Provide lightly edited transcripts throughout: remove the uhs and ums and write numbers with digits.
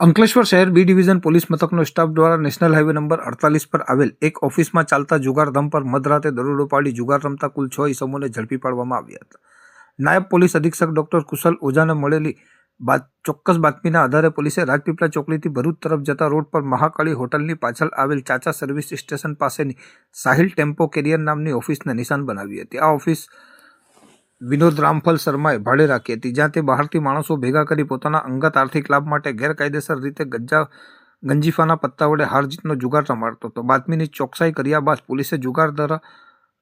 અંકલેશ્વર શહેર B division police મથકનો staff દ્વારા national highway number 48 પર આવેલ એક ઓફિસમાં ચાલતા જુગારધામ પર મધરાતે દરોડો પાડી જુગાર રમતા કુલ 6 ઇસમોને ઝડપી પાડવામાં આવ્યા હતા. નાયબ પોલીસ અધિક્ષક ડોક્ટર કુશલ ઓઝાને મળેલી ચોક્કસ બાતમીના આધારે પોલીસે રાજપીપળા ચોકડીથી ભરૂચ તરફ જતા રોડ પર મહાકાળી હોટલની પાછળ આવેલ ચાચા સર્વિસ સ્ટેશન પાસેની સાહિલ ટેમ્પો કેરિયર નામની ઓફિસને નિશાન બનાવી હતી. આ ઓફિસ વિનોદ રામફલ શર્માએ ભાડે રાખી હતી, જ્યાં તે બહારથી માણસો ભેગા કરી પોતાના અંગત આર્થિક લાભ માટે ગેરકાયદેસર રીતે ગંજીફાના પત્તા વડે હાર જીતનો જુગાર રમાડતો હતો. બાતમીની ચોકસાઈ કર્યા બાદ પોલીસે જુગાર દ્વારા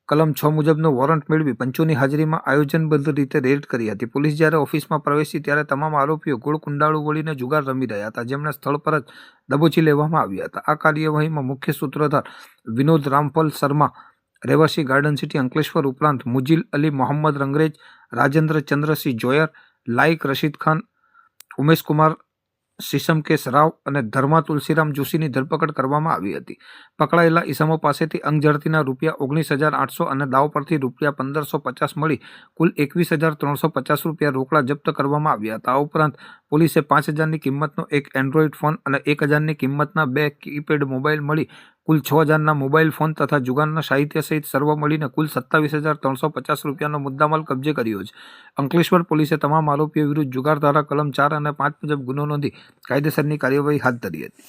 કલમ 6 મુજબનો વોરંટ મેળવી પંચોની હાજરીમાં આયોજનબદ્ધ રીતે રેડ કરી હતી. પોલીસ જ્યારે ઓફિસમાં પ્રવેશી ત્યારે તમામ આરોપીઓ ગોળ કુંડાળું વળીને જુગાર રમી રહ્યા હતા, જેમને સ્થળ પર જ દબોચી લેવામાં આવ્યા હતા. આ કાર્યવાહીમાં મુખ્ય સૂત્રધાર વિનોદ રામફલ શર્મા રહેવાસી ગાર્ડન સિટી અંકલેશ્વર ઉપરાંત મુજીલ અલી મોહમ્મદ રંગરેજ, રાજેન્દ્ર ચંદ્રસિંહ જોયર, લાઈક રશીદ ખાન, ઉમેશ કુમાર સિસમકેશ રાવ અને ધર્મા તુલસીરામ જોશીની ધરપકડ કરવામાં આવી હતી. પકડાયેલા ઈસમો પાસેથી અંગઝડતીના ₹19,800 અને દાવ પરથી ₹1,550 મળી કુલ ₹21,350 રોકડા જપ્ત કરવામાં આવ્યા હતા. આ ઉપરાંત પોલીસે 5,000ની કિંમતનો એક એન્ડ્રોઈડ ફોન અને 1,000ની કિંમતના 2 કીપેડ મોબાઈલ મળી કુલ 6,000ના મોબાઈલ ફોન તથા જુગારના સાહિત્ય સહિત સર્વ મળીને કુલ ₹27,350નો મુદ્દામાલ કબજે કર્યો છે. અંકલેશ્વર પોલીસે તમામ આરોપીઓ વિરુદ્ધ જુગાર ધારા કલમ 4 અને 5 મુજબ ગુનો નોંધી કાયદેસરની કાર્યવાહી હાથ ધરી હતી.